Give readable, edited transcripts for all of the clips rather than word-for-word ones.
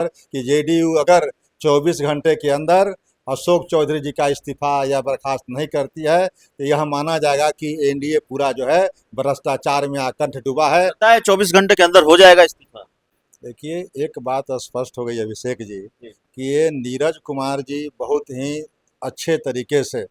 कि जेडीयू अगर 24 घंटे के अंदर अशोक चौधरी जी का इस्तीफा या बर्खास्त नहीं करती है तो यह माना जाएगा कि एनडीए पूरा जो है भ्रष्टाचार में आकंठ डूबा है। लगता है 24 घंटे के अंदर हो जाएगा इस्तीफा। देखिए, एक बात स्पष्ट हो गई अभिषेक जी कि ये नीरज कुमार जी बहुत ही अच्छे तरीके से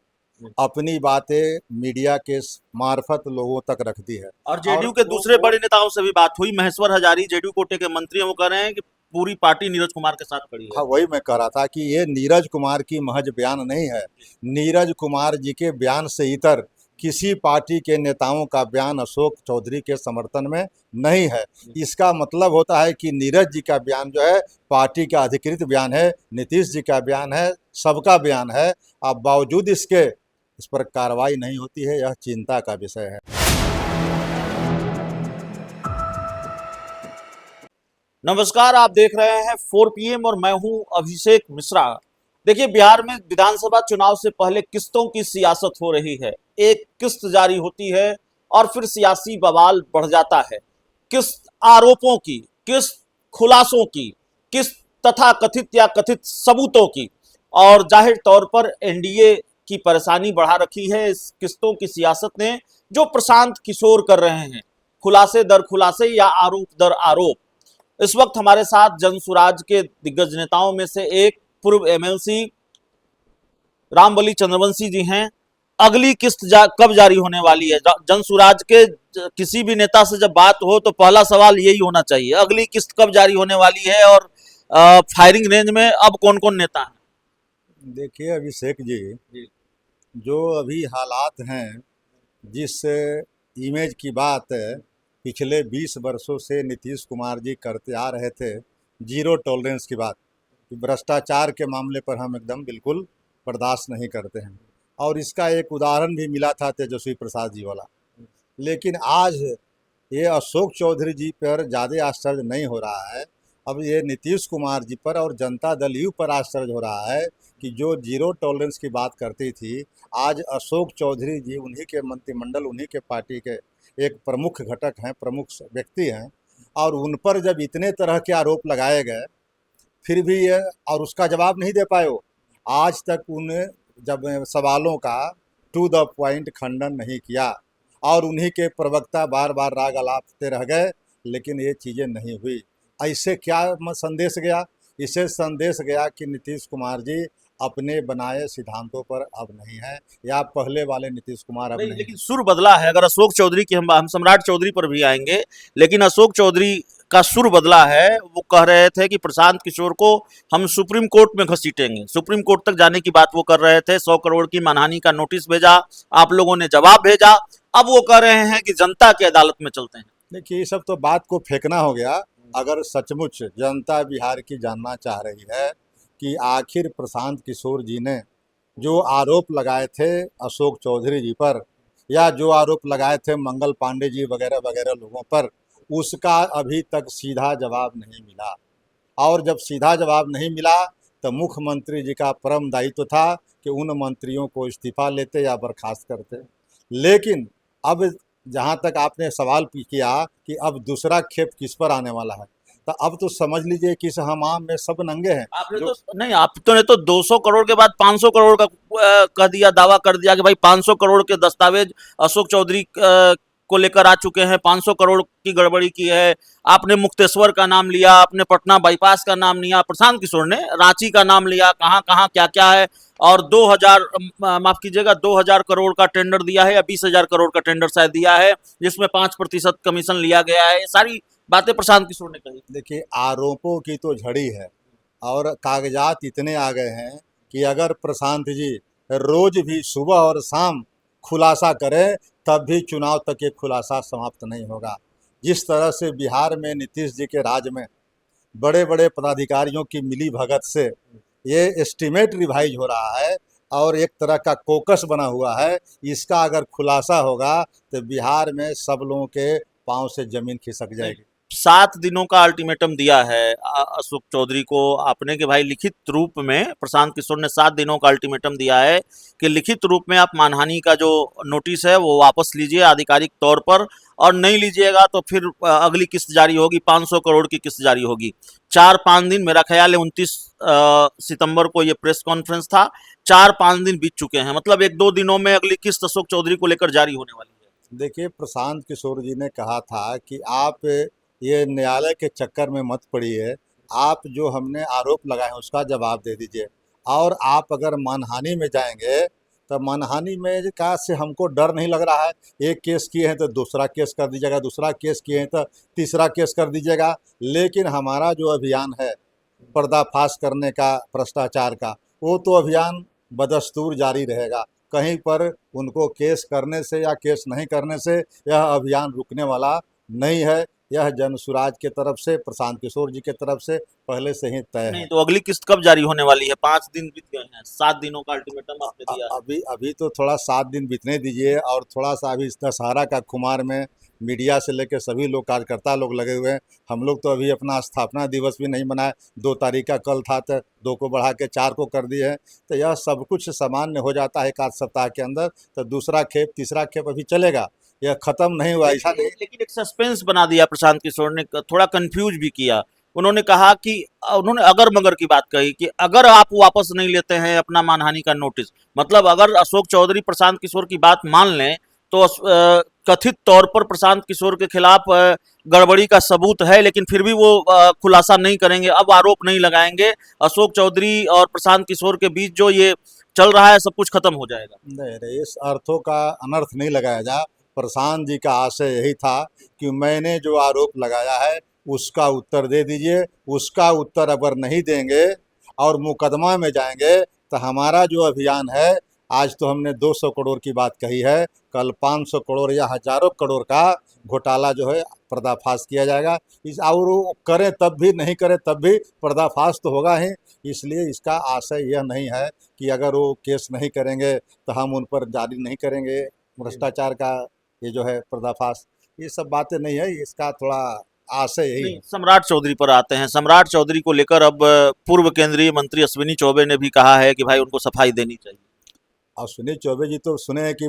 अपनी बातें मीडिया के मार्फत लोगों तक रखती है। और जेडीयू के दूसरे बड़े नेताओं से भी बात हुई। महेश्वर हजारी जेडीयू कोटे के मंत्री हैं, वो कह रहे हैं कि पूरी पार्टी नीरज कुमार के साथ खड़ी है। हाँ, वही मैं कह रहा था कि ये नीरज कुमार की महज बयान नहीं है। नीरज कुमार जी के बयान से इतर किसी पार्टी के नेताओं का बयान अशोक चौधरी के समर्थन में नहीं है। इसका मतलब होता है कि नीरज जी का बयान जो है पार्टी का अधिकृत बयान है, नीतीश जी का बयान है, सबका बयान है। अब बावजूद इसके इस पर कार्रवाई नहीं होती है, यह चिंता का विषय है। नमस्कार, आप देख रहे हैं 4 PM और मैं हूं अभिषेक मिश्रा। देखिए, बिहार में विधानसभा चुनाव से पहले किस्तों की सियासत हो रही है। एक किस्त जारी होती है और फिर सियासी बवाल बढ़ जाता है। किस्त आरोपों की, किस्त खुलासों की, किस्त तथा कथित या कथित सबूतों की। और जाहिर तौर पर एनडीए की परेशानी बढ़ा रखी है इस किस्तों की सियासत ने, जो प्रशांत किशोर कर रहे हैं, खुलासे दर खुलासे या आरोप दर आरोप। इस वक्त हमारे साथ जनसुराज के दिग्गज नेताओं में से एक पूर्व एमएलसी रामबली चंद्रवंशी जी हैं। अगली किस्त कब जारी होने वाली है? जनसुराज के किसी भी नेता से जब बात हो तो पहला सवाल यही होना चाहिए, अगली किस्त कब जारी होने वाली है और फायरिंग रेंज में अब कौन कौन नेता हैं? देखिए अभिषेक जी, जो अभी हालात हैं, जिस इमेज की बात पिछले 20 वर्षों से नीतीश कुमार जी करते आ रहे थे, जीरो टॉलरेंस की बात, कि भ्रष्टाचार के मामले पर हम एकदम बिल्कुल बर्दाश्त नहीं करते हैं। और इसका एक उदाहरण भी मिला था तेजस्वी प्रसाद जी वाला। लेकिन आज ये अशोक चौधरी जी पर ज़्यादा आश्चर्य नहीं हो रहा है, अब ये नीतीश कुमार जी पर और जनता दल यू पर आश्चर्य हो रहा है कि जो जीरो टॉलरेंस की बात करती थी, आज अशोक चौधरी जी उन्हीं के मंत्रिमंडल, उन्हीं के पार्टी के एक प्रमुख घटक हैं, प्रमुख व्यक्ति हैं, और उन पर जब इतने तरह के आरोप लगाए गए फिर भी ये और उसका जवाब नहीं दे पाए हो। आज तक उन जब सवालों का टू द पॉइंट खंडन नहीं किया और उन्हीं के प्रवक्ता बार बार राग अलापते रह गए, लेकिन ये चीज़ें नहीं हुई। ऐसे क्या संदेश गया? इससे संदेश गया कि नीतीश कुमार जी अपने बनाए सिद्धांतों पर अब नहीं है, या पहले वाले नीतीश कुमार अब नहीं, लेकिन सुर बदला है। अगर अशोक चौधरी की हम सम्राट चौधरी पर भी आएंगे, लेकिन अशोक चौधरी का सुर बदला है। वो कह रहे थे कि प्रशांत किशोर को हम सुप्रीम कोर्ट में घसीटेंगे, सुप्रीम कोर्ट तक जाने की बात वो कर रहे थे। 100 करोड़ की मानहानि का नोटिस भेजा, आप लोगों ने जवाब भेजा, अब वो कह रहे हैं कि जनता की अदालत में चलते हैं। देखिए ये सब तो बात को फेंकना हो गया। अगर सचमुच जनता बिहार की जानना चाह रही है कि आखिर प्रशांत किशोर जी ने जो आरोप लगाए थे अशोक चौधरी जी पर, या जो आरोप लगाए थे मंगल पांडे जी वगैरह वगैरह लोगों पर, उसका अभी तक सीधा जवाब नहीं मिला। और जब सीधा जवाब नहीं मिला तो मुख्यमंत्री जी का परम दायित्व था कि उन मंत्रियों को इस्तीफा लेते या बर्खास्त करते। लेकिन अब जहाँ तक आपने सवाल किया कि अब दूसरा खेप किस पर आने वाला है, तो अब तो समझ लीजिए कि इस हमाम में सब नंगे हैं। आपने तो नहीं, आप तो ने तो 200 करोड़ के बाद 500 करोड़ का कह दिया, दावा कर दिया कि भाई 500 करोड़ के दस्तावेज अशोक चौधरी को लेकर आ चुके हैं, 500 करोड़ की गड़बड़ी की है। आपने मुक्तेश्वर का नाम लिया, आपने पटना बाईपास का नाम लिया, प्रशांत किशोर ने रांची का नाम लिया, कहाँ कहाँ क्या क्या है। और 2000 माफ कीजिएगा 2000 करोड़ का टेंडर दिया है या 20,000 करोड़ का टेंडर शायद दिया है, जिसमें 5% कमीशन लिया गया है। ये सारी बातें प्रशांत किशोर ने कही। देखिए आरोपों की तो झड़ी है और कागजात इतने आ गए हैं कि अगर प्रशांत जी रोज भी सुबह और शाम खुलासा करें तब भी चुनाव तक ये खुलासा समाप्त नहीं होगा। जिस तरह से बिहार में नीतीश जी के राज में बड़े बड़े पदाधिकारियों की मिली भगत से ये एस्टीमेट रिवाइज हो रहा है और एक तरह का कोकस बना हुआ है, इसका अगर खुलासा होगा तो बिहार में सब लोगों के पाँव से जमीन खिसक जाएगी। 7 दिनों का अल्टीमेटम दिया है अशोक चौधरी को आपने कि भाई लिखित रूप में प्रशांत किशोर ने 7 दिनों का अल्टीमेटम दिया है कि लिखित रूप में आप मानहानि का जो नोटिस है वो वापस लीजिए आधिकारिक तौर पर, और नहीं लीजिएगा तो फिर अगली किस्त जारी होगी, 500 करोड़ की किस्त जारी होगी। 4-5 दिन, मेरा ख्याल है 29 सितंबर को ये प्रेस कॉन्फ्रेंस था, 4-5 दिन बीत चुके हैं, मतलब 1-2 दिनों में अगली किस्त अशोक चौधरी को लेकर जारी होने वाली है। देखिए, प्रशांत किशोर जी ने कहा था कि आप ये न्यायालय के चक्कर में मत पड़िए, आप जो हमने आरोप लगाए हैं उसका जवाब दे दीजिए। और आप अगर मानहानि में जाएंगे तो मानहानि में का से हमको डर नहीं लग रहा है। एक केस किए हैं तो दूसरा केस कर दीजिएगा, दूसरा केस किए हैं तो तीसरा केस कर दीजिएगा। लेकिन हमारा जो अभियान है पर्दाफाश करने का भ्रष्टाचार का, वो तो अभियान बदस्तूर जारी रहेगा। कहीं पर उनको केस करने से या केस नहीं करने से यह अभियान रुकने वाला नहीं है। यह जनसुराज के तरफ से, प्रशांत किशोर जी के तरफ से पहले से ही तय नहीं है। तो अगली किस्त कब जारी होने वाली है? 5 दिन बीत गए हैं, 7 दिनों का अल्टीमेटम आपने दिया है। अभी अभी तो थोड़ा 7 दिन बीतने दीजिए, और थोड़ा सा अभी इस दशहरा का खुमार में मीडिया से लेकर सभी लोग, कार्यकर्ता लोग लगे हुए हैं। हम लोग तो अभी अपना स्थापना दिवस भी नहीं मनाए, 2 तारीख का कल था तो 2 को बढ़ा के 4 को कर दिए हैं। तो यह सब कुछ सामान्य हो जाता है 1 आध सप्ताह के अंदर, तो दूसरा खेप तीसरा खेप अभी चलेगा, यह खत्म नहीं हुआ, ऐसा नहीं। लेकिन एक सस्पेंस बना दिया प्रशांत किशोर ने, थोड़ा कंफ्यूज भी किया। उन्होंने कहा कि उन्होंने अगर मगर की बात कही कि अगर आप वापस नहीं लेते हैं अपना मानहानि का नोटिस, मतलब अगर अशोक चौधरी प्रशांत किशोर की बात मान लें तो कथित तौर पर प्रशांत किशोर के खिलाफ गड़बड़ी का सबूत है, लेकिन फिर भी वो खुलासा नहीं करेंगे, अब आरोप नहीं लगाएंगे, अशोक चौधरी और प्रशांत किशोर के बीच जो ये चल रहा है सब कुछ खत्म हो जाएगा। नहीं नहीं, इस अर्थों का अनर्थ नहीं लगाया जा। प्रशांत जी का आशय यही था कि मैंने जो आरोप लगाया है उसका उत्तर दे दीजिए। उसका उत्तर अगर नहीं देंगे और मुकदमा में जाएंगे तो हमारा जो अभियान है, आज तो हमने 200 करोड़ की बात कही है, कल 500 करोड़ या हजारों करोड़ का घोटाला जो है पर्दाफाश किया जाएगा। इस और वो करें तब भी, नहीं करें तब भी पर्दाफाश तो होगा ही। इसलिए इसका आशय यह नहीं है कि अगर वो केस नहीं करेंगे तो हम उन पर जारी नहीं करेंगे भ्रष्टाचार का ये जो है पर्दाफाश, ये सब बातें नहीं है। इसका थोड़ा आशय यही नहीं, है। सम्राट चौधरी पर आते हैं। सम्राट चौधरी को लेकर अब पूर्व केंद्रीय मंत्री अश्विनी चौबे ने भी कहा है कि भाई उनको सफाई देनी चाहिए। अश्विनी चौबे जी तो सुने हैं कि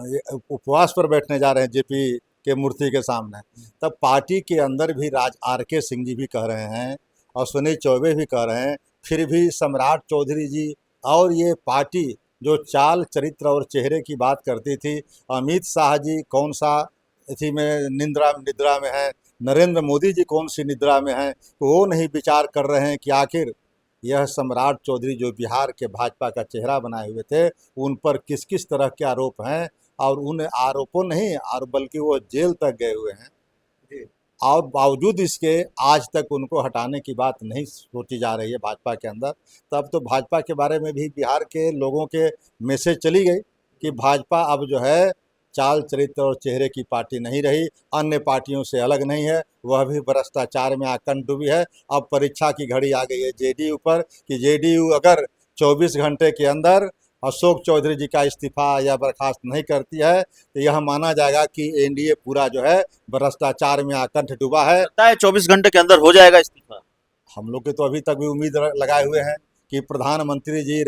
ये उपवास पर बैठने जा रहे हैं जेपी के मूर्ति के सामने। तब पार्टी के अंदर भी राज RK सिंह जी भी कह रहे हैं, अश्विनी चौबे भी कह रहे हैं, फिर भी सम्राट चौधरी जी और ये पार्टी जो चाल चरित्र और चेहरे की बात करती थी, अमित शाह जी कौन सा इसी में निद्रा में है, नरेंद्र मोदी जी कौन सी निद्रा में हैं, वो नहीं विचार कर रहे हैं कि आखिर यह सम्राट चौधरी जो बिहार के भाजपा का चेहरा बनाए हुए थे, उन पर किस किस तरह के आरोप हैं। और उन आरोपों नहीं, और बल्कि वो जेल तक गए हुए हैं, और बावजूद इसके आज तक उनको हटाने की बात नहीं सोची जा रही है भाजपा के अंदर। तब तो भाजपा के बारे में भी बिहार के लोगों के मैसेज चली गई कि भाजपा अब जो है चाल चरित्र और चेहरे की पार्टी नहीं रही, अन्य पार्टियों से अलग नहीं है, वह भी भ्रष्टाचार में आकंठ डूबी है। अब परीक्षा की घड़ी आ गई है JDU पर कि JDU अगर 24 घंटे के अंदर अशोक चौधरी जी का इस्तीफा या बर्खास्त नहीं करती है तो यह माना जाएगा कि NDA पूरा जो है भ्रष्टाचार में आकंठ डूबा है। लगता है 24 घंटे के अंदर हो जाएगा इस्तीफा। हम लोग के तो अभी तक भी उम्मीद लगाए हुए हैं कि प्रधानमंत्री जी,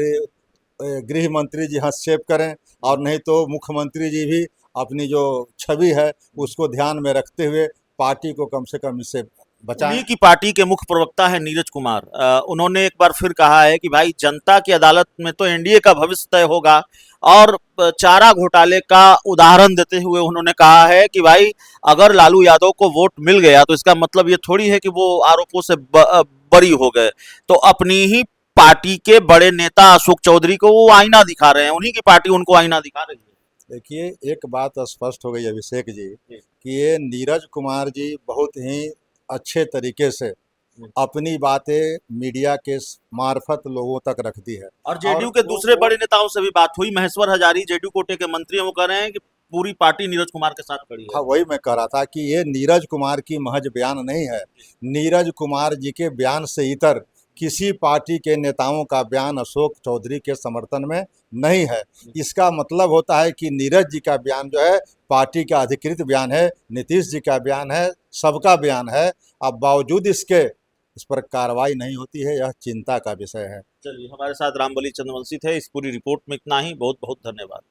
गृह मंत्री जी हस्तक्षेप करें, और नहीं तो मुख्यमंत्री जी भी अपनी जो छवि है उसको ध्यान में रखते हुए पार्टी को कम से कम इससे बचाएं। उन्हीं की पार्टी के मुख्य प्रवक्ता है नीरज कुमार, उन्होंने एक बार फिर कहा है कि भाई जनता की अदालत में तो एनडीए का भविष्य तय होगा, और चारा घोटाले का उदाहरण देते हुए उन्होंने कहा है कि भाई अगर लालू यादव को वोट मिल गया तो इसका मतलब ये थोड़ी है कि वो आरोपों से बरी हो गए। तो अपनी ही पार्टी के बड़े नेता अशोक चौधरी को वो आईना दिखा रहे हैं, उन्हीं की पार्टी उनको आईना दिखा रही है। देखिए, एक बात स्पष्ट हो गई अभिषेक जी कि ये नीरज कुमार जी बहुत ही अच्छे तरीके से अपनी बातें मीडिया के मार्फत लोगों तक रखती है। और जेडीयू के दूसरे बड़े नेताओं से भी बात हुई, महेश्वर हजारी जेडीयू कोटे के मंत्री हैं, वो कह रहे हैं कि पूरी पार्टी नीरज कुमार के साथ खड़ी है। हाँ, वही मैं कह रहा था कि ये नीरज कुमार की महज बयान नहीं है। नीरज कुमार जी के बयान से इतर किसी पार्टी के नेताओं का बयान अशोक चौधरी के समर्थन में नहीं है। इसका मतलब होता है कि नीरज जी का बयान जो है पार्टी का अधिकृत बयान है, नीतीश जी का बयान है, सबका बयान है। अब बावजूद इसके इस पर कार्रवाई नहीं होती है, यह चिंता का विषय है। चलिए, हमारे साथ रामबली चंद्रवंशी थे। इस पूरी रिपोर्ट में इतना ही। बहुत बहुत धन्यवाद।